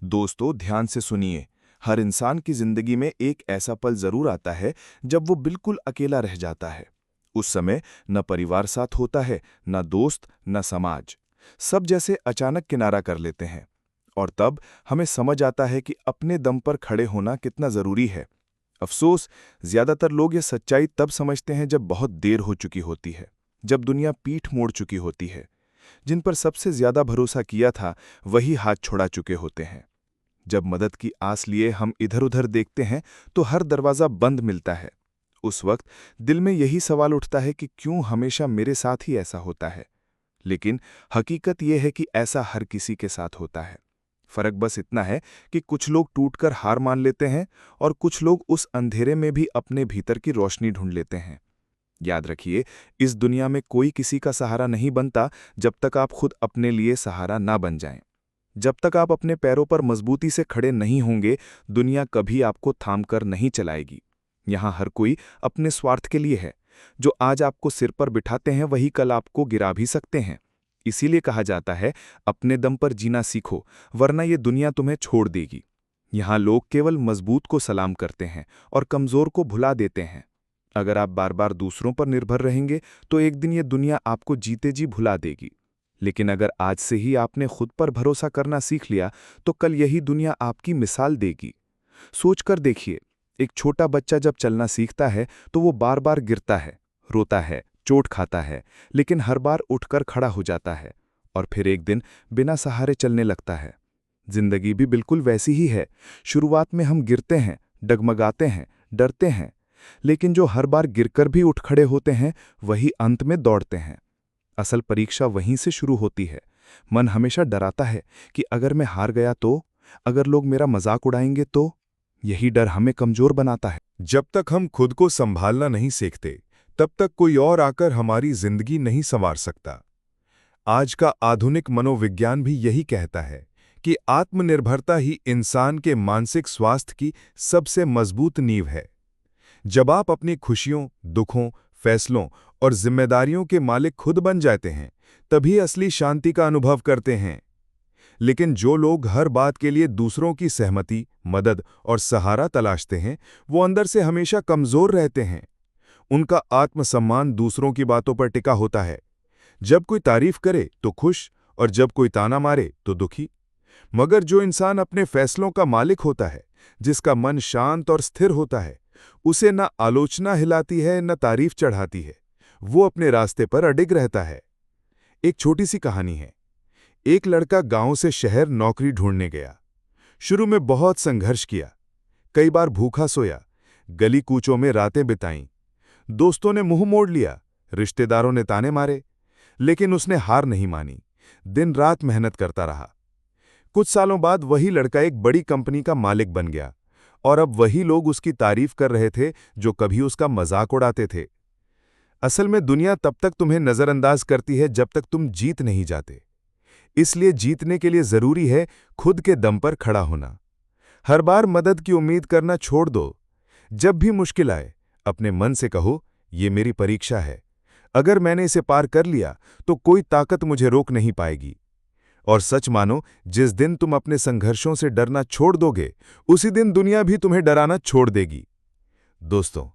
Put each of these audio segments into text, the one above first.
दोस्तों, ध्यान से सुनिए। हर इंसान की जिंदगी में एक ऐसा पल जरूर आता है जब वो बिल्कुल अकेला रह जाता है। उस समय न परिवार साथ होता है, न दोस्त, न समाज। सब जैसे अचानक किनारा कर लेते हैं। और तब हमें समझ आता है कि अपने दम पर खड़े होना कितना जरूरी है। अफसोस, ज्यादातर लोग ये सच्चाई तब समझते हैं जब बहुत देर हो चुकी होती है, जब दुनिया पीठ मोड़ चुकी होती है। जिन पर सबसे ज्यादा भरोसा किया था, वही हाथ छोड़ा चुके होते हैं। जब मदद की आस लिए हम इधर-उधर देखते हैं तो हर दरवाजा बंद मिलता है। उस वक्त दिल में यही सवाल उठता है कि क्यों हमेशा मेरे साथ ही ऐसा होता है। लेकिन हकीकत यह है कि ऐसा हर किसी के साथ होता है। फर्क बस इतना है कि कुछ लोग टूटकर हार मान लेते हैं और कुछ लोग उस अंधेरे में भी अपने भीतर की रोशनी ढूंढ लेते हैं। याद रखिए, इस दुनिया में कोई किसी का सहारा नहीं बनता जब तक आप खुद अपने लिए सहारा ना बन जाएं। जब तक आप अपने पैरों पर मजबूती से खड़े नहीं होंगे, दुनिया कभी आपको थाम कर नहीं चलाएगी। यहाँ हर कोई अपने स्वार्थ के लिए है। जो आज आपको सिर पर बिठाते हैं, वही कल आपको गिरा भी सकते हैं। इसीलिए कहा जाता है, अपने दम पर जीना सीखो, वरना ये दुनिया तुम्हें छोड़ देगी। यहाँ लोग केवल मजबूत को सलाम करते हैं और कमजोर को भुला देते हैं। अगर आप बार बार दूसरों पर निर्भर रहेंगे, तो एक दिन ये दुनिया आपको जीते जी भुला देगी। लेकिन अगर आज से ही आपने खुद पर भरोसा करना सीख लिया, तो कल यही दुनिया आपकी मिसाल देगी। सोचकर देखिए, एक छोटा बच्चा जब चलना सीखता है तो वो बार बार गिरता है, रोता है, चोट खाता है, लेकिन हर बार उठकर खड़ा हो जाता है और फिर एक दिन बिना सहारे चलने लगता है। जिंदगी भी बिल्कुल वैसी ही है। शुरुआत में हम गिरते हैं, डगमगाते हैं, डरते हैं, लेकिन जो हर बार गिरकर भी उठ खड़े होते हैं, वही अंत में दौड़ते हैं। असल परीक्षा वहीं से शुरू होती है। मन हमेशा डराता है कि अगर मैं हार गया तो, अगर लोग मेरा मजाक उड़ाएंगे तो। यही डर हमें कमजोर बनाता है। जब तक हम खुद को संभालना नहीं सीखते, तब तक कोई और आकर हमारी जिंदगी नहीं संवार सकता। आज का आधुनिक मनोविज्ञान भी यही कहता है कि आत्मनिर्भरता ही इंसान के मानसिक स्वास्थ्य की सबसे मजबूत नींव है। जब आप अपनी खुशियों, दुखों, फैसलों और जिम्मेदारियों के मालिक खुद बन जाते हैं, तभी असली शांति का अनुभव करते हैं। लेकिन जो लोग हर बात के लिए दूसरों की सहमति, मदद और सहारा तलाशते हैं, वो अंदर से हमेशा कमजोर रहते हैं। उनका आत्मसम्मान दूसरों की बातों पर टिका होता है। जब कोई तारीफ करे तो खुश और जब कोई ताना मारे तो दुखी। मगर जो इंसान अपने फैसलों का मालिक होता है, जिसका मन शांत और स्थिर होता है, उसे न आलोचना हिलाती है न तारीफ चढ़ाती है। वो अपने रास्ते पर अडिग रहता है। एक छोटी सी कहानी है। एक लड़का गांव से शहर नौकरी ढूंढने गया। शुरू में बहुत संघर्ष किया, कई बार भूखा सोया, गली कूचों में रातें बिताईं। दोस्तों ने मुंह मोड़ लिया, रिश्तेदारों ने ताने मारे, लेकिन उसने हार नहीं मानी। दिन रात मेहनत करता रहा। कुछ सालों बाद वही लड़का एक बड़ी कंपनी का मालिक बन गया और अब वही लोग उसकी तारीफ कर रहे थे जो कभी उसका मजाक उड़ाते थे। असल में दुनिया तब तक तुम्हें नजरअंदाज करती है जब तक तुम जीत नहीं जाते। इसलिए जीतने के लिए जरूरी है खुद के दम पर खड़ा होना। हर बार मदद की उम्मीद करना छोड़ दो। जब भी मुश्किल आए, अपने मन से कहो, ये मेरी परीक्षा है। अगर मैंने इसे पार कर लिया तो कोई ताकत मुझे रोक नहीं पाएगी। और सच मानो, जिस दिन तुम अपने संघर्षों से डरना छोड़ दोगे, उसी दिन दुनिया भी तुम्हें डराना छोड़ देगी। दोस्तों,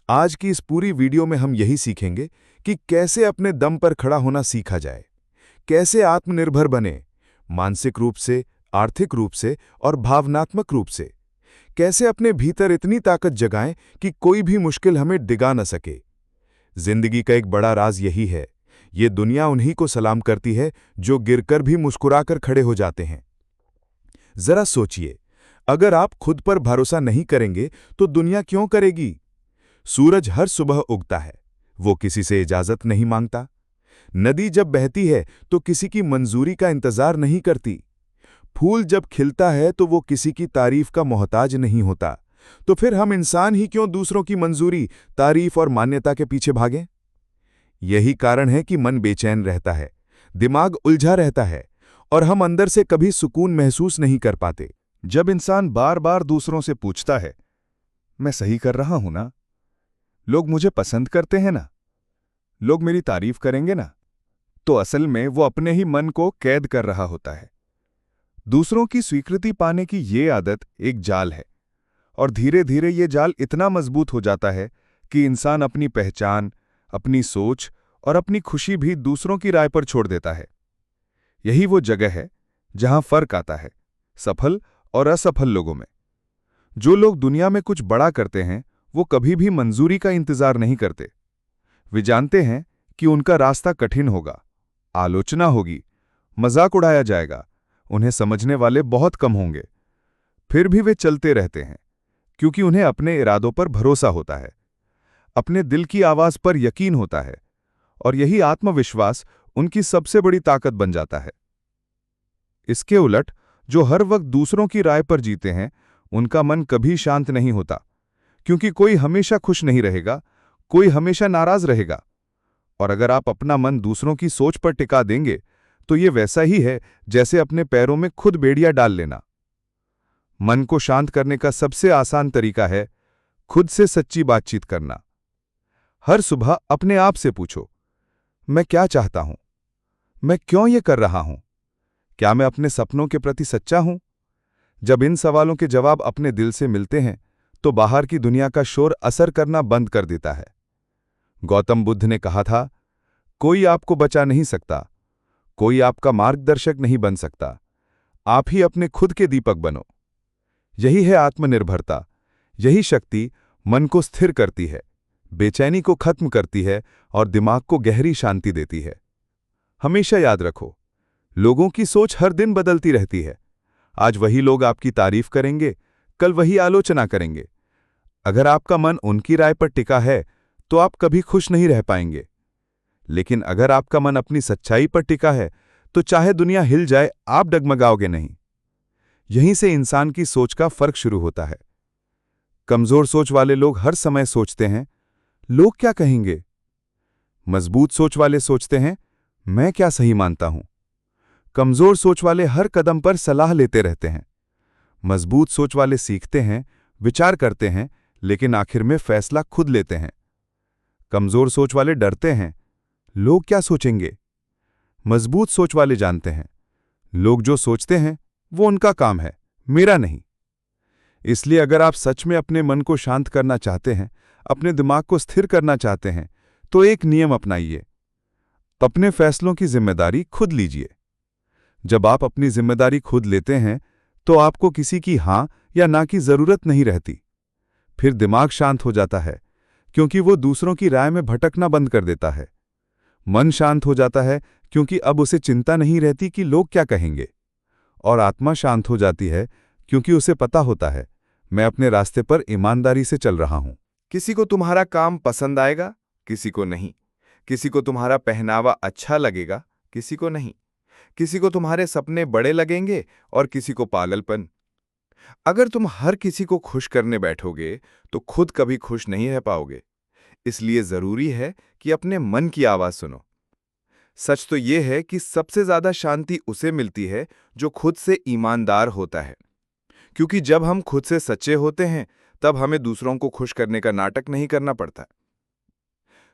आज की इस पूरी वीडियो में हम यही सीखेंगे कि कैसे अपने दम पर खड़ा होना सीखा जाए, कैसे आत्मनिर्भर बने, मानसिक रूप से, आर्थिक रूप से और भावनात्मक रूप से। कैसे अपने भीतर इतनी ताकत जगाएं कि कोई भी मुश्किल हमें डिगा न सके। जिंदगी का एक बड़ा राज यही है, ये दुनिया उन्हीं को सलाम करती है जो गिरकर भी मुस्कुराकर खड़े हो जाते हैं। जरा सोचिए, अगर आप खुद पर भरोसा नहीं करेंगे तो दुनिया क्यों करेगी? सूरज हर सुबह उगता है, वो किसी से इजाजत नहीं मांगता। नदी जब बहती है तो किसी की मंजूरी का इंतजार नहीं करती। फूल जब खिलता है तो वो किसी की तारीफ का मोहताज नहीं होता। तो फिर हम इंसान ही क्यों दूसरों की मंजूरी, तारीफ और मान्यता के पीछे भागें? यही कारण है कि मन बेचैन रहता है, दिमाग उलझा रहता है और हम अंदर से कभी सुकून महसूस नहीं कर पाते। जब इंसान बार बार दूसरों से पूछता है, मैं सही कर रहा हूं ना? लोग मुझे पसंद करते हैं ना? लोग मेरी तारीफ करेंगे ना? तो असल में वो अपने ही मन को कैद कर रहा होता है। दूसरों की स्वीकृति पाने की ये आदत एक जाल है, और धीरे धीरे ये जाल इतना मजबूत हो जाता है कि इंसान अपनी पहचान, अपनी सोच और अपनी खुशी भी दूसरों की राय पर छोड़ देता है। यही वो जगह है जहां फर्क आता है सफल और असफल लोगों में। जो लोग दुनिया में कुछ बड़ा करते हैं वो कभी भी मंजूरी का इंतजार नहीं करते। वे जानते हैं कि उनका रास्ता कठिन होगा, आलोचना होगी, मजाक उड़ाया जाएगा, उन्हें समझने वाले बहुत कम होंगे। फिर भी वे चलते रहते हैं क्योंकि उन्हें अपने इरादों पर भरोसा होता है, अपने दिल की आवाज पर यकीन होता है, और यही आत्मविश्वास उनकी सबसे बड़ी ताकत बन जाता है। इसके उलट जो हर वक्त दूसरों की राय पर जीते हैं उनका मन कभी शांत नहीं होता, क्योंकि कोई हमेशा खुश नहीं रहेगा, कोई हमेशा नाराज रहेगा। और अगर आप अपना मन दूसरों की सोच पर टिका देंगे तो ये वैसा ही है जैसे अपने पैरों में खुद बेड़िया डाल लेना। मन को शांत करने का सबसे आसान तरीका है खुद से सच्ची बातचीत करना। हर सुबह अपने आप से पूछो, मैं क्या चाहता हूं? मैं क्यों ये कर रहा हूं? क्या मैं अपने सपनों के प्रति सच्चा हूं? जब इन सवालों के जवाब अपने दिल से मिलते हैं तो बाहर की दुनिया का शोर असर करना बंद कर देता है। गौतम बुद्ध ने कहा था, कोई आपको बचा नहीं सकता, कोई आपका मार्गदर्शक नहीं बन सकता, आप ही अपने खुद के दीपक बनो। यही है आत्मनिर्भरता। यही शक्ति मन को स्थिर करती है, बेचैनी को खत्म करती है और दिमाग को गहरी शांति देती है। हमेशा याद रखो, लोगों की सोच हर दिन बदलती रहती है। आज वही लोग आपकी तारीफ करेंगे, कल वही आलोचना करेंगे। अगर आपका मन उनकी राय पर टिका है तो आप कभी खुश नहीं रह पाएंगे। लेकिन अगर आपका मन अपनी सच्चाई पर टिका है तो चाहे दुनिया हिल जाए, आप डगमगाओगे नहीं। यहीं से इंसान की सोच का फर्क शुरू होता है। कमजोर सोच वाले लोग हर समय सोचते हैं, लोग क्या कहेंगे? मजबूत सोच वाले सोचते हैं, मैं क्या सही मानता हूं? कमजोर सोच वाले हर कदम पर सलाह लेते रहते हैं। मजबूत सोच वाले सीखते हैं, विचार करते हैं, लेकिन आखिर में फैसला खुद लेते हैं। कमजोर सोच वाले डरते हैं, लोग क्या सोचेंगे? मजबूत सोच वाले जानते हैं, लोग जो सोचते हैं वो उनका काम है, मेरा नहीं। इसलिए अगर आप सच में अपने मन को शांत करना चाहते हैं, अपने दिमाग को स्थिर करना चाहते हैं, तो एक नियम अपनाइए, अपने फैसलों की जिम्मेदारी खुद लीजिए। जब आप अपनी जिम्मेदारी खुद लेते हैं तो आपको किसी की हां या ना की जरूरत नहीं रहती। फिर दिमाग शांत हो जाता है, क्योंकि वो दूसरों की राय में भटकना बंद कर देता है। मन शांत हो जाता है क्योंकि अब उसे चिंता नहीं रहती कि लोग क्या कहेंगे। और आत्मा शांत हो जाती है क्योंकि उसे पता होता है, मैं अपने रास्ते पर ईमानदारी से चल रहा हूं। किसी को तुम्हारा काम पसंद आएगा, किसी को नहीं। किसी को तुम्हारा पहनावा अच्छा लगेगा, किसी को नहीं। किसी को तुम्हारे सपने बड़े लगेंगे और किसी को पागलपन। अगर तुम हर किसी को खुश करने बैठोगे तो खुद कभी खुश नहीं रह पाओगे। इसलिए जरूरी है कि अपने मन की आवाज सुनो। सच तो यह है कि सबसे ज्यादा शांति उसे मिलती है जो खुद से ईमानदार होता है, क्योंकि जब हम खुद से सच्चे होते हैं तब हमें दूसरों को खुश करने का नाटक नहीं करना पड़ता।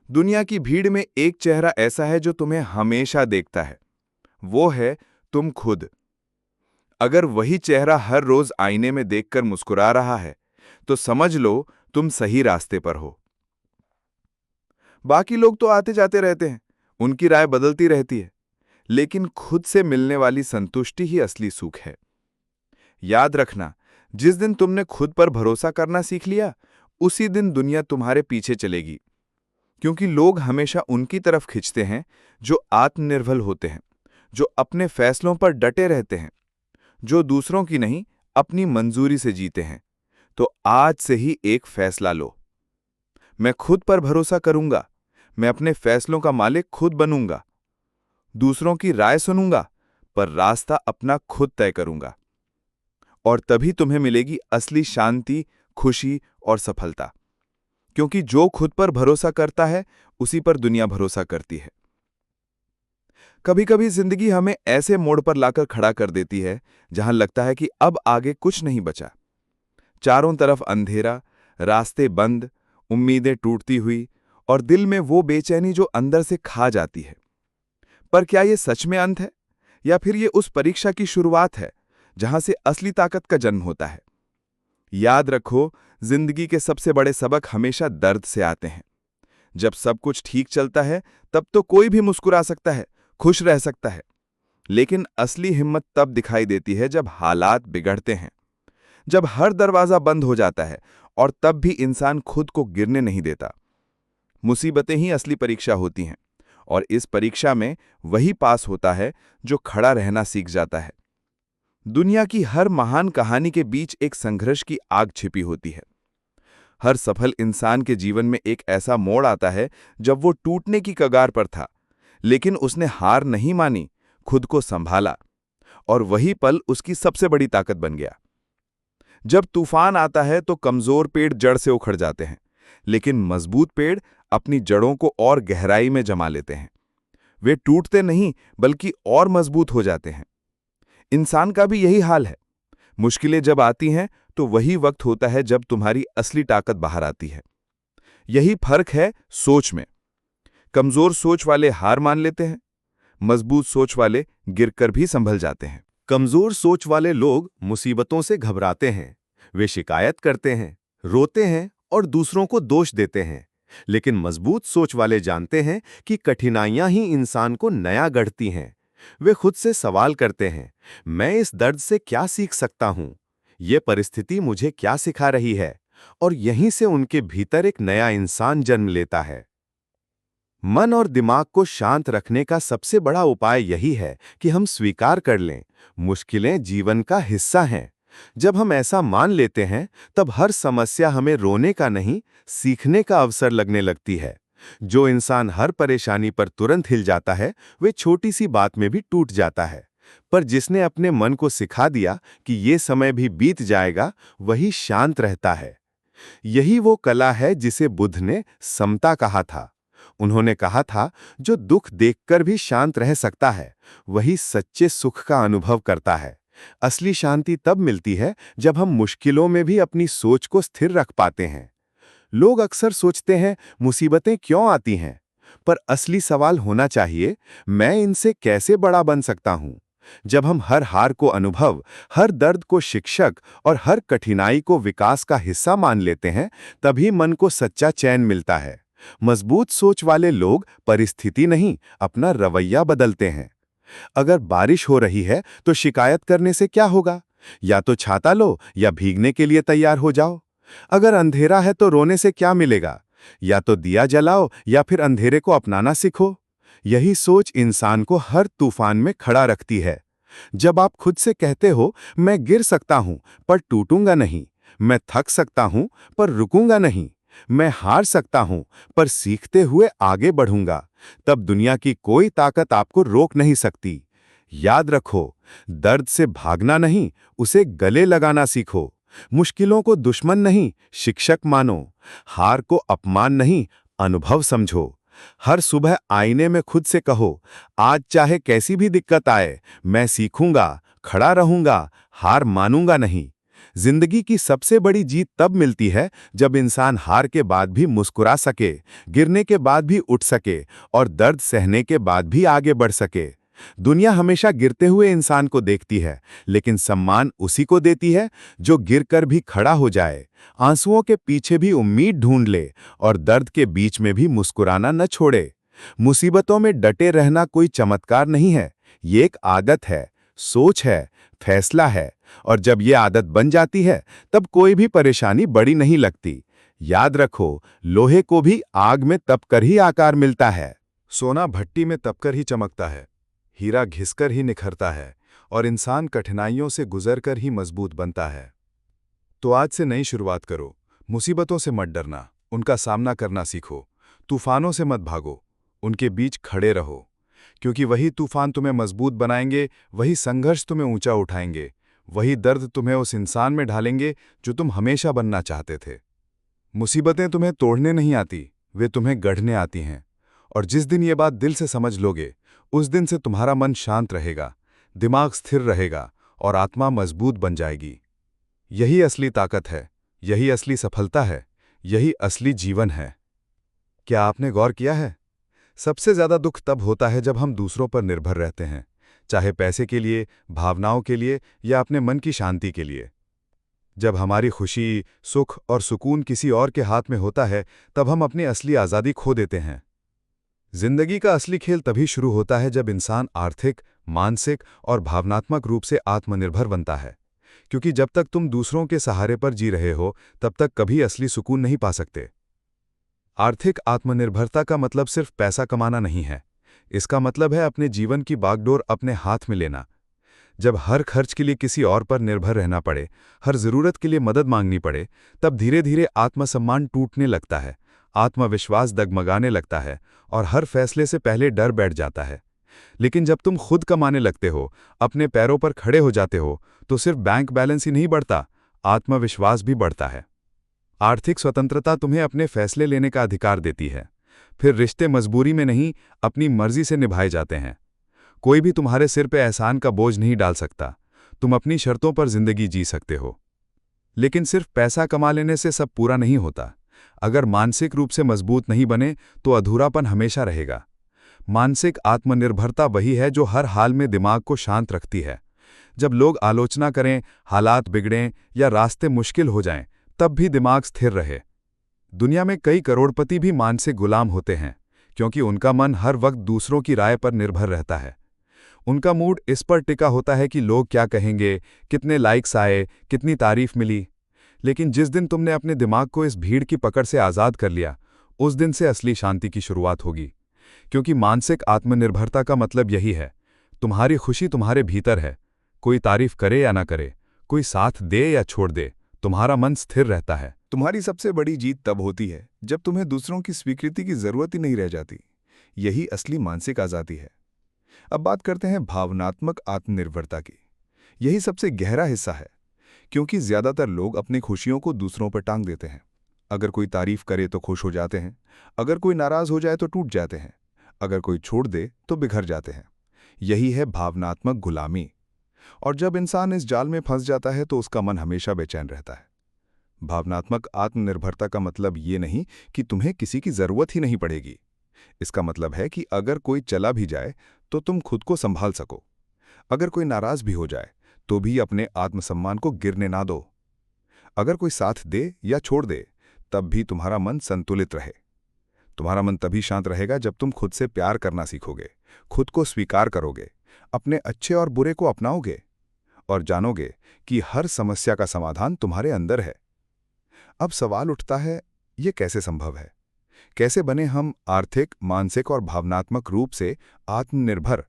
दुनिया की भीड़ में एक चेहरा ऐसा है जो तुम्हें हमेशा देखता है, वो है तुम खुद। अगर वही चेहरा हर रोज आईने में देखकर मुस्कुरा रहा है तो समझ लो तुम सही रास्ते पर हो। बाकी लोग तो आते जाते रहते हैं, उनकी राय बदलती रहती है, लेकिन खुद से मिलने वाली संतुष्टि ही असली सुख है। याद रखना, जिस दिन तुमने खुद पर भरोसा करना सीख लिया उसी दिन दुनिया तुम्हारे पीछे चलेगी, क्योंकि लोग हमेशा उनकी तरफ खिंचते हैं जो आत्मनिर्भर होते हैं, जो अपने फैसलों पर डटे रहते हैं, जो दूसरों की नहीं अपनी मंजूरी से जीते हैं। तो आज से ही एक फैसला लो, मैं खुद पर भरोसा करूंगा, मैं अपने फैसलों का मालिक खुद बनूंगा, दूसरों की राय सुनूंगा पर रास्ता अपना खुद तय करूंगा। और तभी तुम्हें मिलेगी असली शांति, खुशी और सफलता, क्योंकि जो खुद पर भरोसा करता है उसी पर दुनिया भरोसा करती है। कभी कभी जिंदगी हमें ऐसे मोड़ पर लाकर खड़ा कर देती है जहां लगता है कि अब आगे कुछ नहीं बचा। चारों तरफ अंधेरा, रास्ते बंद, उम्मीदें टूटती हुई और दिल में वो बेचैनी जो अंदर से खा जाती है। पर क्या ये सच में अंत है, या फिर ये उस परीक्षा की शुरुआत है जहां से असली ताकत का जन्म होता है। याद रखो, जिंदगी के सबसे बड़े सबक हमेशा दर्द से आते हैं। जब सब कुछ ठीक चलता है तब तो कोई भी मुस्कुरा सकता है, खुश रह सकता है। लेकिन असली हिम्मत तब दिखाई देती है जब हालात बिगड़ते हैं, जब हर दरवाजा बंद हो जाता है, और तब भी इंसान खुद को गिरने नहीं देता। मुसीबतें ही असली परीक्षा होती हैं, और इस परीक्षा में वही पास होता है जो खड़ा रहना सीख जाता है। दुनिया की हर महान कहानी के बीच एक संघर्ष की आग छिपी होती है। हर सफल इंसान के जीवन में एक ऐसा मोड़ आता है जब वो टूटने की कगार पर था, लेकिन उसने हार नहीं मानी, खुद को संभाला, और वही पल उसकी सबसे बड़ी ताकत बन गया। जब तूफान आता है तो कमजोर पेड़ जड़ से उखड़ जाते हैं, लेकिन मजबूत पेड़ अपनी जड़ों को और गहराई में जमा लेते हैं। वे टूटते नहीं, बल्कि और मजबूत हो जाते हैं। इंसान का भी यही हाल है। मुश्किलें जब आती हैं तो वही वक्त होता है जब तुम्हारी असली ताकत बाहर आती है। यही फर्क है सोच में। कमजोर सोच वाले हार मान लेते हैं, मजबूत सोच वाले गिरकर भी संभल जाते हैं। कमजोर सोच वाले लोग मुसीबतों से घबराते हैं। वे शिकायत करते हैं, रोते हैं और दूसरों को दोष देते हैं। लेकिन मजबूत सोच वाले जानते हैं कि कठिनाइयां ही इंसान को नया गढ़ती हैं। वे खुद से सवाल करते हैं, मैं इस दर्द से क्या सीख सकता हूं? ये परिस्थिति मुझे क्या सिखा रही है? और यहीं से उनके भीतर एक नया इंसान जन्म लेता है। मन और दिमाग को शांत रखने का सबसे बड़ा उपाय यही है कि हम स्वीकार कर लें, मुश्किलें जीवन का हिस्सा हैं। जब हम ऐसा मान लेते हैं, तब हर समस्या हमें रोने का नहीं, सीखने का अवसर लगने लगती है। जो इंसान हर परेशानी पर तुरंत हिल जाता है, वे छोटी सी बात में भी टूट जाता है। पर जिसने अपने मन को सिखा दिया कि ये समय भी बीत जाएगा, वही शांत रहता है। यही वो कला है जिसे बुद्ध ने समता कहा था। उन्होंने कहा था, जो दुख देखकर भी शांत रह सकता है, वही सच्चे सुख का अनुभव करता है। असली शांति तब मिलती है जब हम मुश्किलों में भी अपनी सोच को स्थिर रख पाते हैं। लोग अक्सर सोचते हैं, मुसीबतें क्यों आती हैं? पर असली सवाल होना चाहिए, मैं इनसे कैसे बड़ा बन सकता हूं? जब हम हर हार को अनुभव, हर दर्द को शिक्षक और हर कठिनाई को विकास का हिस्सा मान लेते हैं, तभी मन को सच्चा चैन मिलता है। मजबूत सोच वाले लोग परिस्थिति नहीं, अपना रवैया बदलते हैं। अगर बारिश हो रही है तो शिकायत करने से क्या होगा? या तो छाता लो या भीगने के लिए तैयार हो जाओ। अगर अंधेरा है तो रोने से क्या मिलेगा? या तो दिया जलाओ या फिर अंधेरे को अपनाना सीखो। यही सोच इंसान को हर तूफान में खड़ा रखती है। जब आप खुद से कहते हो, मैं गिर सकता हूं पर टूटूंगा नहीं, मैं थक सकता हूं पर रुकूंगा नहीं, मैं हार सकता हूं पर सीखते हुए आगे बढ़ूंगा, तब दुनिया की कोई ताकत आपको रोक नहीं सकती। याद रखो, दर्द से भागना नहीं, उसे गले लगाना सीखो। मुश्किलों को दुश्मन नहीं, शिक्षक मानो। हार को अपमान नहीं, अनुभव समझो। हर सुबह आईने में खुद से कहो, आज चाहे कैसी भी दिक्कत आए, मैं सीखूंगा, खड़ा रहूंगा, हार मानूंगा नहीं। जिंदगी की सबसे बड़ी जीत तब मिलती है जब इंसान हार के बाद भी मुस्कुरा सके, गिरने के बाद भी उठ सके और दर्द सहने के बाद भी आगे बढ़ सके। दुनिया हमेशा गिरते हुए इंसान को देखती है, लेकिन सम्मान उसी को देती है जो गिरकर भी खड़ा हो जाए, आंसुओं के पीछे भी उम्मीद ढूंढ ले और दर्द के बीच में भी मुस्कुराना न छोड़े। मुसीबतों में डटे रहना कोई चमत्कार नहीं है, ये एक आदत है, सोच है, फैसला है, और जब ये आदत बन जाती है, तब कोई भी परेशानी बड़ी नहीं लगती। याद रखो, लोहे को भी आग में तपकर ही आकार मिलता है। सोना भट्टी में तपकर ही चमकता है, हीरा घिसकर ही निखरता है, और इंसान कठिनाइयों से गुजरकर ही मजबूत बनता है। तो आज से नई शुरुआत करो। मुसीबतों से मत डरना, उनका सामना करना सीखो। तूफानों से मत भागो, उनके बीच खड़े रहो, क्योंकि वही तूफान तुम्हें मजबूत बनाएंगे, वही संघर्ष तुम्हें ऊंचा उठाएंगे, वही दर्द तुम्हें उस इंसान में ढालेंगे जो तुम हमेशा बनना चाहते थे। मुसीबतें तुम्हें तोड़ने नहीं आती, वे तुम्हें गढ़ने आती हैं। और जिस दिन ये बात दिल से समझ लोगे, उस दिन से तुम्हारा मन शांत रहेगा, दिमाग स्थिर रहेगा और आत्मा मजबूत बन जाएगी। यही असली ताकत है, यही असली सफलता है, यही असली जीवन है। क्या आपने गौर किया है? सबसे ज्यादा दुख तब होता है जब हम दूसरों पर निर्भर रहते हैं, चाहे पैसे के लिए, भावनाओं के लिए या अपने मन की शांति के लिए। जब हमारी खुशी, सुख और सुकून किसी और के हाथ में होता है, तब हम अपनी असली आज़ादी खो देते हैं। जिंदगी का असली खेल तभी शुरू होता है जब इंसान आर्थिक, मानसिक और भावनात्मक रूप से आत्मनिर्भर बनता है, क्योंकि जब तक तुम दूसरों के सहारे पर जी रहे हो, तब तक कभी असली सुकून नहीं पा सकते। आर्थिक आत्मनिर्भरता का मतलब सिर्फ पैसा कमाना नहीं है। इसका मतलब है अपने जीवन की बागडोर अपने हाथ में लेना। जब हर खर्च के लिए किसी और पर निर्भर रहना पड़े, हर जरूरत के लिए मदद मांगनी पड़े, तब धीरे धीरे आत्मसम्मान टूटने लगता है, आत्मविश्वास डगमगाने लगता है और हर फैसले से पहले डर बैठ जाता है। लेकिन जब तुम खुद कमाने लगते हो, अपने पैरों पर खड़े हो जाते हो, तो सिर्फ बैंक बैलेंस ही नहीं बढ़ता, आत्मविश्वास भी बढ़ता है। आर्थिक स्वतंत्रता तुम्हें अपने फैसले लेने का अधिकार देती है। फिर रिश्ते मजबूरी में नहीं, अपनी मर्जी से निभाए जाते हैं। कोई भी तुम्हारे सिर पे एहसान का बोझ नहीं डाल सकता। तुम अपनी शर्तों पर जिंदगी जी सकते हो। लेकिन सिर्फ पैसा कमा लेने से सब पूरा नहीं होता। अगर मानसिक रूप से मजबूत नहीं बने, तो अधूरापन हमेशा रहेगा। मानसिक आत्मनिर्भरता वही है जो हर हाल में दिमाग को शांत रखती है। जब लोग आलोचना करें, हालात बिगड़ें या रास्ते मुश्किल हो जाएं, तब भी दिमाग स्थिर रहे। दुनिया में कई करोड़पति भी मानसिक गुलाम होते हैं, क्योंकि उनका मन हर वक्त दूसरों की राय पर निर्भर रहता है। उनका मूड इस पर टिका होता है कि लोग क्या कहेंगे, कितने लाइक्स आए, कितनी तारीफ मिली। लेकिन जिस दिन तुमने अपने दिमाग को इस भीड़ की पकड़ से आज़ाद कर लिया, उस दिन से असली शांति की शुरुआत होगी। क्योंकि मानसिक आत्मनिर्भरता का मतलब यही है, तुम्हारी खुशी तुम्हारे भीतर है। कोई तारीफ करे या ना करे, कोई साथ दे या छोड़ दे, तुम्हारा मन स्थिर रहता है। तुम्हारी सबसे बड़ी जीत तब होती है जब तुम्हें दूसरों की स्वीकृति की जरूरत ही नहीं रह जाती। यही असली मानसिक आज़ादी है। अब बात करते हैं भावनात्मक आत्मनिर्भरता की। यही सबसे गहरा हिस्सा है, क्योंकि ज्यादातर लोग अपनी खुशियों को दूसरों पर टांग देते हैं। अगर कोई तारीफ करे तो खुश हो जाते हैं, अगर कोई नाराज हो जाए तो टूट जाते हैं, अगर कोई छोड़ दे तो बिखर जाते हैं। यही है भावनात्मक गुलामी। और जब इंसान इस जाल में फंस जाता है तो उसका मन हमेशा बेचैन रहता है। भावनात्मक आत्मनिर्भरता का मतलब ये नहीं कि तुम्हें किसी की जरूरत ही नहीं पड़ेगी। इसका मतलब है कि अगर कोई चला भी जाए तो तुम खुद को संभाल सको। अगर कोई नाराज भी हो जाए तो भी अपने आत्मसम्मान को गिरने ना दो। अगर कोई साथ दे या छोड़ दे, तब भी तुम्हारा मन संतुलित रहे। तुम्हारा मन तभी शांत रहेगा जब तुम खुद से प्यार करना सीखोगे, खुद को स्वीकार करोगे, अपने अच्छे और बुरे को अपनाओगे और जानोगे कि हर समस्या का समाधान तुम्हारे अंदर है। अब सवाल उठता है, ये कैसे संभव है? कैसे बने हम आर्थिक, मानसिक और भावनात्मक रूप से आत्मनिर्भर?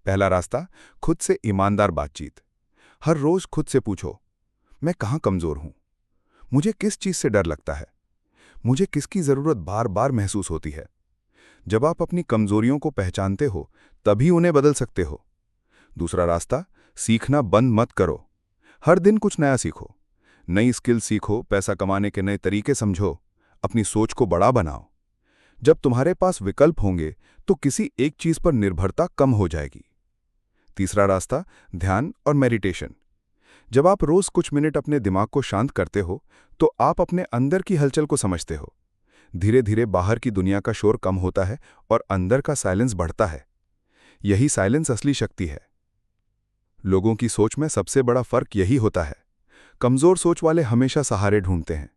पहला रास्ता, खुद से ईमानदार बातचीत। हर रोज खुद से पूछो, मैं कहाँ कमजोर हूं? मुझे किस चीज से डर लगता है? मुझे किसकी जरूरत बार बार महसूस होती है? जब आप अपनी कमजोरियों को पहचानते हो, तभी उन्हें बदल सकते हो। दूसरा रास्ता, सीखना बंद मत करो। हर दिन कुछ नया सीखो, नई स्किल सीखो, पैसा कमाने के नए तरीके समझो, अपनी सोच को बड़ा बनाओ। जब तुम्हारे पास विकल्प होंगे तो किसी एक चीज पर निर्भरता कम हो जाएगी। तीसरा रास्ता, ध्यान और मेडिटेशन। जब आप रोज कुछ मिनट अपने दिमाग को शांत करते हो, तो आप अपने अंदर की हलचल को समझते हो। धीरे धीरे बाहर की दुनिया का शोर कम होता है और अंदर का साइलेंस बढ़ता है। यही साइलेंस असली शक्ति है। लोगों की सोच में सबसे बड़ा फर्क यही होता है। कमजोर सोच वाले हमेशा सहारे ढूंढते हैं,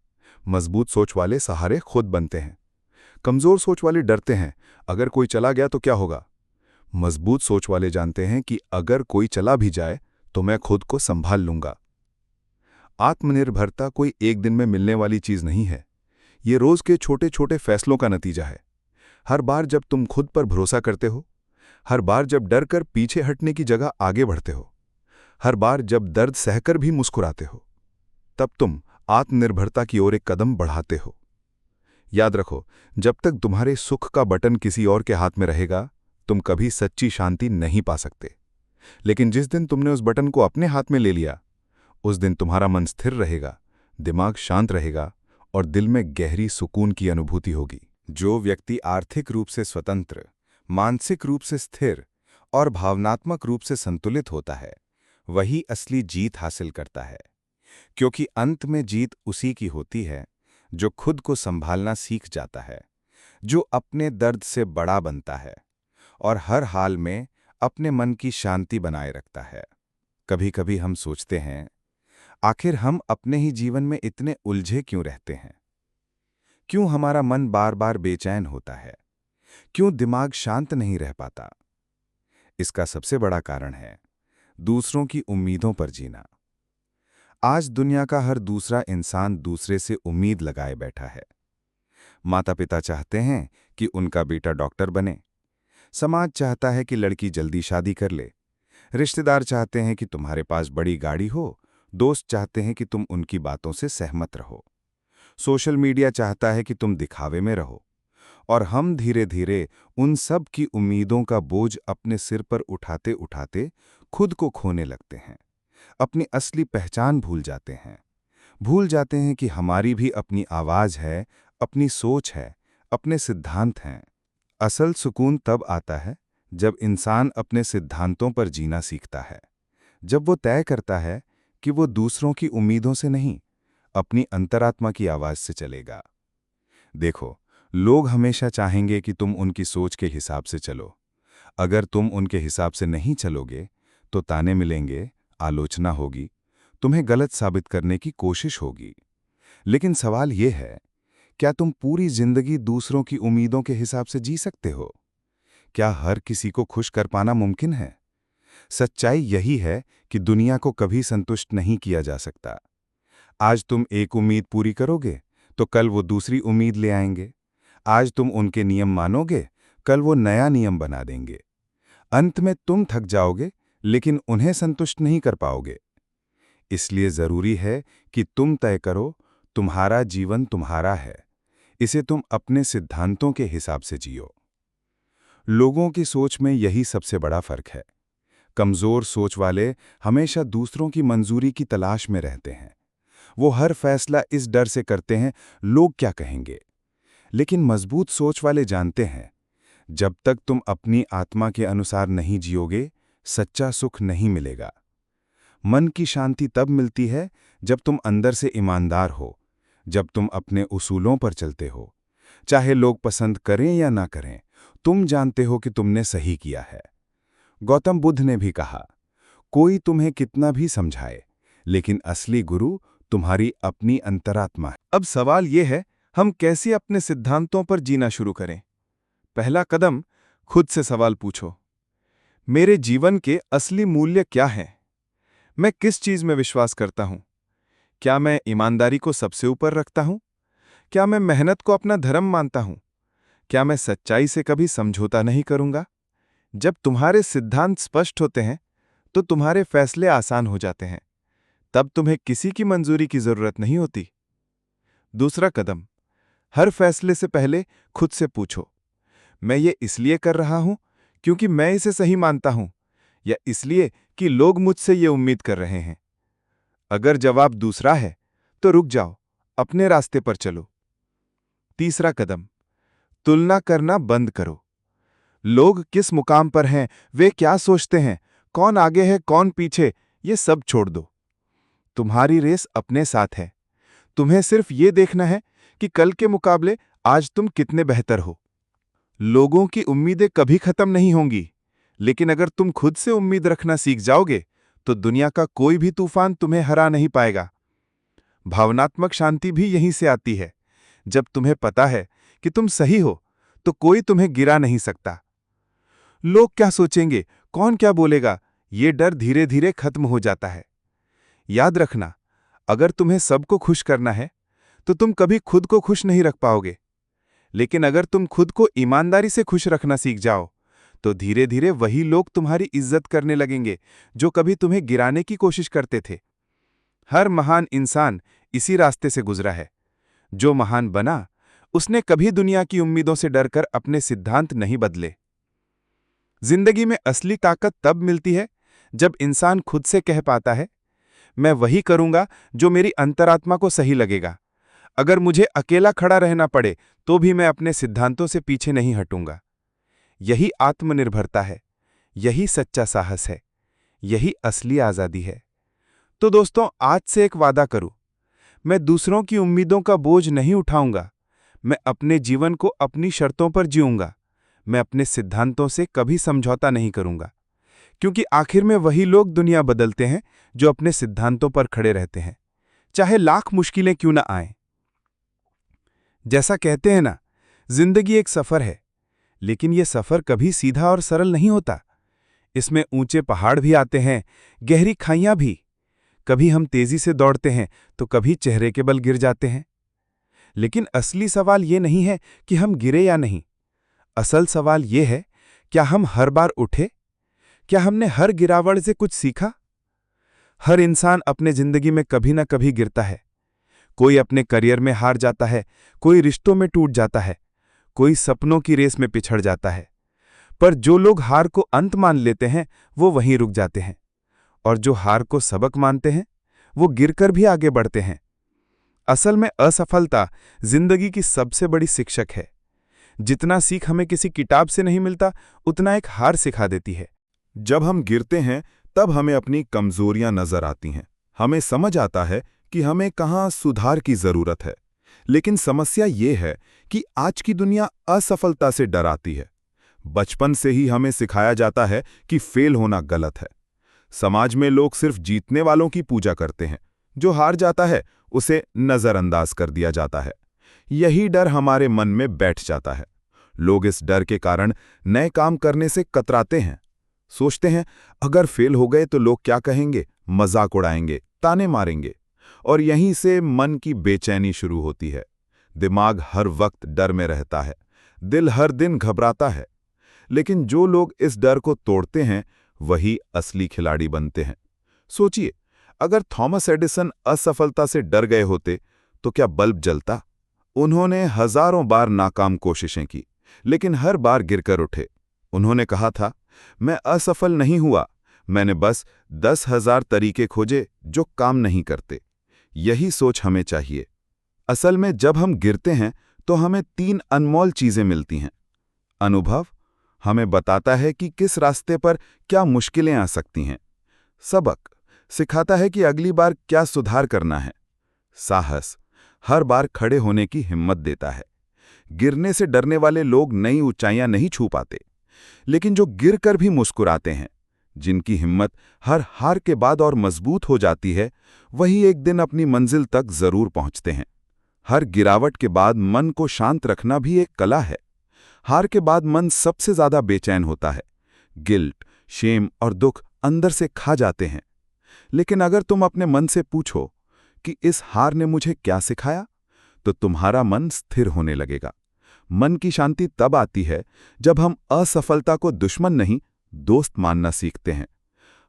मजबूत सोच वाले सहारे खुद बनते हैं। कमजोर सोच वाले डरते हैं, अगर कोई चला गया तो क्या होगा? मजबूत सोच वाले जानते हैं कि अगर कोई चला भी जाए तो मैं खुद को संभाल लूंगा। आत्मनिर्भरता कोई एक दिन में मिलने वाली चीज नहीं है। ये रोज के छोटे छोटे फैसलों का नतीजा है। हर बार जब तुम खुद पर भरोसा करते हो, हर बार जब डर कर पीछे हटने की जगह आगे बढ़ते हो, हर बार जब दर्द सहकर भी मुस्कुराते हो, तब तुम आत्मनिर्भरता की ओर एक कदम बढ़ाते हो। याद रखो, जब तक तुम्हारे सुख का बटन किसी और के हाथ में रहेगा, तुम कभी सच्ची शांति नहीं पा सकते। लेकिन जिस दिन तुमने उस बटन को अपने हाथ में ले लिया, उस दिन तुम्हारा मन स्थिर रहेगा, दिमाग शांत रहेगा और दिल में गहरी सुकून की अनुभूति होगी। जो व्यक्ति आर्थिक रूप से स्वतंत्र, मानसिक रूप से स्थिर और भावनात्मक रूप से संतुलित होता है, वही असली जीत हासिल करता है। क्योंकि अंत में जीत उसी की होती है जो खुद को संभालना सीख जाता है, जो अपने दर्द से बड़ा बनता है और हर हाल में अपने मन की शांति बनाए रखता है। कभी कभी हम सोचते हैं, आखिर हम अपने ही जीवन में इतने उलझे क्यों रहते हैं? क्यों हमारा मन बार बार बेचैन होता है? क्यों दिमाग शांत नहीं रह पाता? इसका सबसे बड़ा कारण है दूसरों की उम्मीदों पर जीना। आज दुनिया का हर दूसरा इंसान दूसरे से उम्मीद लगाए बैठा है। माता पिता चाहते हैं कि उनका बेटा डॉक्टर बने, समाज चाहता है कि लड़की जल्दी शादी कर ले, रिश्तेदार चाहते हैं कि तुम्हारे पास बड़ी गाड़ी हो, दोस्त चाहते हैं कि तुम उनकी बातों से सहमत रहो, सोशल मीडिया चाहता है कि तुम दिखावे में रहो, और हम धीरे धीरे उन सब की उम्मीदों का बोझ अपने सिर पर उठाते उठाते खुद को खोने लगते हैं, अपनी असली पहचान भूल जाते हैं कि हमारी भी अपनी आवाज है, अपनी सोच है, अपने सिद्धांत हैं। असल सुकून तब आता है जब इंसान अपने सिद्धांतों पर जीना सीखता है, जब वो तय करता है कि वो दूसरों की उम्मीदों से नहीं, अपनी अंतरात्मा की आवाज से चलेगा। देखो, लोग हमेशा चाहेंगे कि तुम उनकी सोच के हिसाब से चलो। अगर तुम उनके हिसाब से नहीं चलोगे तो ताने मिलेंगे, आलोचना होगी, तुम्हें गलत साबित करने की कोशिश होगी। लेकिन सवाल यह है, क्या तुम पूरी जिंदगी दूसरों की उम्मीदों के हिसाब से जी सकते हो? क्या हर किसी को खुश कर पाना मुमकिन है? सच्चाई यही है कि दुनिया को कभी संतुष्ट नहीं किया जा सकता। आज तुम एक उम्मीद पूरी करोगे तो कल वो दूसरी उम्मीद ले आएंगे। आज तुम उनके नियम मानोगे, कल वो नया नियम बना देंगे। अंत में तुम थक जाओगे, लेकिन उन्हें संतुष्ट नहीं कर पाओगे। इसलिए जरूरी है कि तुम तय करो, तुम्हारा जीवन तुम्हारा है, इसे तुम अपने सिद्धांतों के हिसाब से जियो। लोगों की सोच में यही सबसे बड़ा फर्क है। कमजोर सोच वाले हमेशा दूसरों की मंजूरी की तलाश में रहते हैं। वो हर फैसला इस डर से करते हैं, लोग क्या कहेंगे। लेकिन मजबूत सोच वाले जानते हैं, जब तक तुम अपनी आत्मा के अनुसार नहीं जियोगे, सच्चा सुख नहीं मिलेगा। मन की शांति तब मिलती है जब तुम अंदर से ईमानदार हो, जब तुम अपने उसूलों पर चलते हो। चाहे लोग पसंद करें या ना करें, तुम जानते हो कि तुमने सही किया है। गौतम बुद्ध ने भी कहा, कोई तुम्हें कितना भी समझाए, लेकिन असली गुरु तुम्हारी अपनी अंतरात्मा है। अब सवाल यह है, हम कैसे अपने सिद्धांतों पर जीना शुरू करें? पहला कदम, खुद से सवाल पूछो, मेरे जीवन के असली मूल्य क्या हैं? मैं किस चीज में विश्वास करता हूं? क्या मैं ईमानदारी को सबसे ऊपर रखता हूं? क्या मैं मेहनत को अपना धर्म मानता हूं? क्या मैं सच्चाई से कभी समझौता नहीं करूंगा? जब तुम्हारे सिद्धांत स्पष्ट होते हैं तो तुम्हारे फैसले आसान हो जाते हैं। तब तुम्हें किसी की मंजूरी की जरूरत नहीं होती। दूसरा कदम, हर फैसले से पहले खुद से पूछो, मैं ये इसलिए कर रहा हूं क्योंकि मैं इसे सही मानता हूं, या इसलिए कि लोग मुझसे ये उम्मीद कर रहे हैं? अगर जवाब दूसरा है तो रुक जाओ, अपने रास्ते पर चलो। तीसरा कदम, तुलना करना बंद करो। लोग किस मुकाम पर हैं, वे क्या सोचते हैं, कौन आगे है कौन पीछे, ये सब छोड़ दो। तुम्हारी रेस अपने साथ है। तुम्हें सिर्फ ये देखना है कि कल के मुकाबले आज तुम कितने बेहतर हो। लोगों की उम्मीदें कभी खत्म नहीं होंगी, लेकिन अगर तुम खुद से उम्मीद रखना सीख जाओगे तो दुनिया का कोई भी तूफान तुम्हें हरा नहीं पाएगा। भावनात्मक शांति भी यहीं से आती है। जब तुम्हें पता है कि तुम सही हो तो कोई तुम्हें गिरा नहीं सकता। लोग क्या सोचेंगे, कौन क्या बोलेगा, ये डर धीरे धीरे खत्म हो जाता है। याद रखना, अगर तुम्हें सबको खुश करना है तो तुम कभी खुद को खुश नहीं रख पाओगे। लेकिन अगर तुम खुद को ईमानदारी से खुश रखना सीख जाओ तो धीरे धीरे वही लोग तुम्हारी इज्जत करने लगेंगे जो कभी तुम्हें गिराने की कोशिश करते थे। हर महान इंसान इसी रास्ते से गुजरा है। जो महान बना, उसने कभी दुनिया की उम्मीदों से डरकर अपने सिद्धांत नहीं बदले। जिंदगी में असली ताकत तब मिलती है जब इंसान खुद से कह पाता है, मैं वही करूंगा जो मेरी अंतरात्मा को सही लगेगा। अगर मुझे अकेला खड़ा रहना पड़े तो भी मैं अपने सिद्धांतों से पीछे नहीं हटूंगा। यही आत्मनिर्भरता है, यही सच्चा साहस है, यही असली आजादी है। तो दोस्तों, आज से एक वादा करूं, मैं दूसरों की उम्मीदों का बोझ नहीं उठाऊंगा। मैं अपने जीवन को अपनी शर्तों पर जीऊंगा। मैं अपने सिद्धांतों से कभी समझौता नहीं करूंगा। क्योंकि आखिर में वही लोग दुनिया बदलते हैं जो अपने सिद्धांतों पर खड़े रहते हैं, चाहे लाख मुश्किलें क्यों ना आएं। जैसा कहते हैं ना, जिंदगी एक सफर है, लेकिन यह सफर कभी सीधा और सरल नहीं होता। इसमें ऊंचे पहाड़ भी आते हैं, गहरी खाइयां भी। कभी हम तेजी से दौड़ते हैं तो कभी चेहरे के बल गिर जाते हैं। लेकिन असली सवाल ये नहीं है कि हम गिरे या नहीं। असल सवाल ये है, क्या हम हर बार उठे? क्या हमने हर गिरावट से कुछ सीखा? हर इंसान अपने जिंदगी में कभी ना कभी गिरता है। कोई अपने करियर में हार जाता है, कोई रिश्तों में टूट जाता है, कोई सपनों की रेस में पिछड़ जाता है। पर जो लोग हार को अंत मान लेते हैं वो वहीं रुक जाते हैं, और जो हार को सबक मानते हैं वो गिरकर भी आगे बढ़ते हैं। असल में असफलता जिंदगी की सबसे बड़ी शिक्षक है। जितना सीख हमें किसी किताब से नहीं मिलता, उतना एक हार सिखा देती है। जब हम गिरते हैं तब हमें अपनी कमजोरियां नजर आती हैं। हमें समझ आता है कि हमें कहाँ सुधार की जरूरत है। लेकिन समस्या ये है कि आज की दुनिया असफलता से डराती है। बचपन से ही हमें सिखाया जाता है कि फेल होना गलत है। समाज में लोग सिर्फ जीतने वालों की पूजा करते हैं, जो हार जाता है उसे नजरअंदाज कर दिया जाता है। यही डर हमारे मन में बैठ जाता है। लोग इस डर के कारण नए काम करने से कतराते हैं। सोचते हैं, अगर फेल हो गए तो लोग क्या कहेंगे, मजाक उड़ाएंगे, ताने मारेंगे। और यहीं से मन की बेचैनी शुरू होती है। दिमाग हर वक्त डर में रहता है, दिल हर दिन घबराता है। लेकिन जो लोग इस डर को तोड़ते हैं वही असली खिलाड़ी बनते हैं। सोचिए, अगर थॉमस एडिसन असफलता से डर गए होते तो क्या बल्ब जलता? उन्होंने हजारों बार नाकाम कोशिशें की, लेकिन हर बार गिरकर उठे। उन्होंने कहा था, मैं असफल नहीं हुआ, मैंने बस 10,000 तरीके खोजे जो काम नहीं करते। यही सोच हमें चाहिए। असल में जब हम गिरते हैं तो हमें 3 अनमोल चीजें मिलती हैं। अनुभव हमें बताता है कि किस रास्ते पर क्या मुश्किलें आ सकती हैं। सबक सिखाता है कि अगली बार क्या सुधार करना है। साहस हर बार खड़े होने की हिम्मत देता है। गिरने से डरने वाले लोग नई ऊंचाइयां नहीं छू पाते, लेकिन जो गिरकर भी मुस्कुराते हैं, जिनकी हिम्मत हर हार के बाद और मजबूत हो जाती है, वही एक दिन अपनी मंजिल तक जरूर पहुंचते हैं। हर गिरावट के बाद मन को शांत रखना भी एक कला है। हार के बाद मन सबसे ज्यादा बेचैन होता है। गिल्ट, शेम और दुख अंदर से खा जाते हैं। लेकिन अगर तुम अपने मन से पूछो कि इस हार ने मुझे क्या सिखाया, तो तुम्हारा मन स्थिर होने लगेगा। मन की शांति तब आती है जब हम असफलता को दुश्मन नहीं, दोस्त मानना सीखते हैं।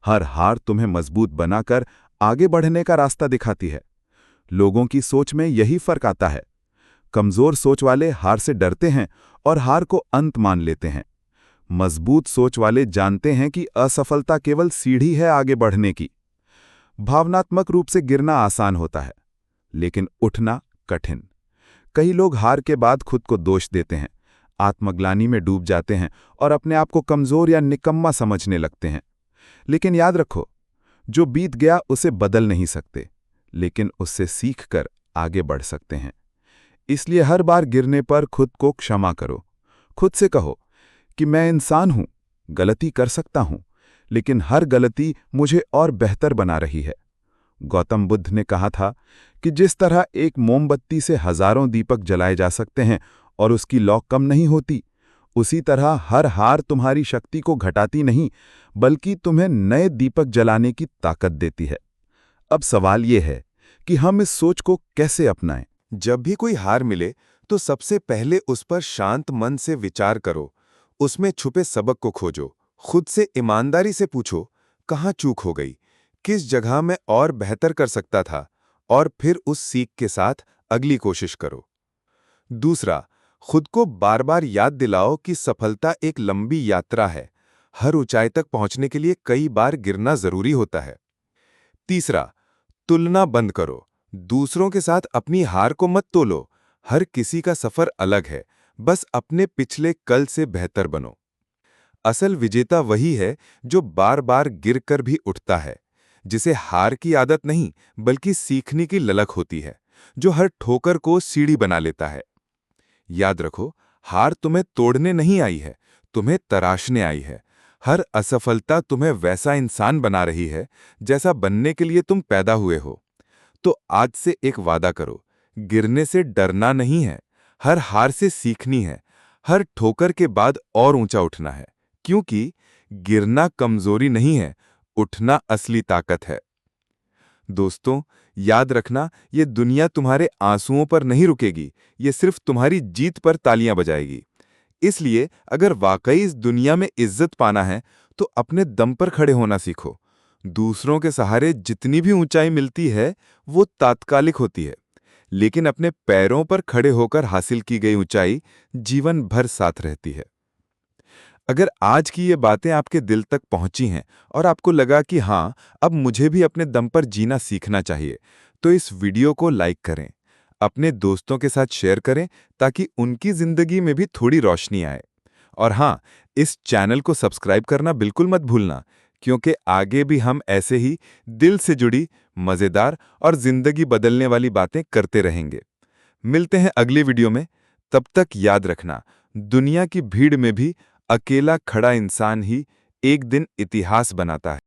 हर हार तुम्हें मजबूत बनाकर आगे बढ़ने का रास्ता दिखाती है। लोगों की सोच में यही फर्क आता है। कमजोर सोच वाले हार से डरते हैं और हार को अंत मान लेते हैं। मजबूत सोच वाले जानते हैं कि असफलता केवल सीढ़ी है आगे बढ़ने की। भावनात्मक रूप से गिरना आसान होता है, लेकिन उठना कठिन। कई लोग हार के बाद खुद को दोष देते हैं, आत्मग्लानि में डूब जाते हैं और अपने आप को कमजोर या निकम्मा समझने लगते हैं। लेकिन याद रखो, जो बीत गया उसे बदल नहीं सकते, लेकिन उससे सीखकर आगे बढ़ सकते हैं। इसलिए हर बार गिरने पर खुद को क्षमा करो। खुद से कहो कि मैं इंसान हूं, गलती कर सकता हूं, लेकिन हर गलती मुझे और बेहतर बना रही है। गौतम बुद्ध ने कहा था कि जिस तरह एक मोमबत्ती से हजारों दीपक जलाए जा सकते हैं और उसकी लौ कम नहीं होती, उसी तरह हर हार तुम्हारी शक्ति को घटाती नहीं, बल्कि तुम्हें नए दीपक जलाने की ताकत देती है। अब सवाल यह है कि हम इस सोच को कैसे अपनाएं। जब भी कोई हार मिले तो सबसे पहले उस पर शांत मन से विचार करो। उसमें छुपे सबक को खोजो। खुद से ईमानदारी से पूछो, कहाँ चूक हो गई, किस जगह मैं और बेहतर कर सकता था, और फिर उस सीख के साथ अगली कोशिश करो। दूसरा, खुद को बार बार याद दिलाओ कि सफलता एक लंबी यात्रा है। हर ऊंचाई तक पहुंचने के लिए कई बार गिरना जरूरी होता है। तीसरा, तुलना बंद करो। दूसरों के साथ अपनी हार को मत तोलो। हर किसी का सफर अलग है, बस अपने पिछले कल से बेहतर बनो। असल विजेता वही है जो बार बार गिरकर भी उठता है, जिसे हार की आदत नहीं बल्कि सीखने की ललक होती है, जो हर ठोकर को सीढ़ी बना लेता है। याद रखो, हार तुम्हें तोड़ने नहीं आई है, तुम्हें तराशने आई है। हर असफलता तुम्हें वैसा इंसान बना रही है जैसा बनने के लिए तुम पैदा हुए हो। तो आज से एक वादा करो, गिरने से डरना नहीं है, हर हार से सीखनी है, हर ठोकर के बाद और ऊंचा उठना है, क्योंकि गिरना कमजोरी नहीं है, उठना असली ताकत है। दोस्तों, याद रखना, ये दुनिया तुम्हारे आंसुओं पर नहीं रुकेगी, ये सिर्फ तुम्हारी जीत पर तालियां बजाएगी। इसलिए अगर वाकई इस दुनिया में इज्जत पाना है तो अपने दम पर खड़े होना सीखो। दूसरों के सहारे जितनी भी ऊंचाई मिलती है वो तात्कालिक होती है, लेकिन अपने पैरों पर खड़े होकर हासिल की गई ऊंचाई जीवन भर साथ रहती है। अगर आज की ये बातें आपके दिल तक पहुंची हैं और आपको लगा कि हाँ, अब मुझे भी अपने दम पर जीना सीखना चाहिए, तो इस वीडियो को लाइक करें, अपने दोस्तों के साथ शेयर करें ताकि उनकी जिंदगी में भी थोड़ी रोशनी आए। और हाँ, इस चैनल को सब्सक्राइब करना बिल्कुल मत भूलना, क्योंकि आगे भी हम ऐसे ही दिल से जुड़ी मजेदार और जिंदगी बदलने वाली बातें करते रहेंगे। मिलते हैं अगली वीडियो में। तब तक याद रखना, दुनिया की भीड़ में भी अकेला खड़ा इंसान ही एक दिन इतिहास बनाता है।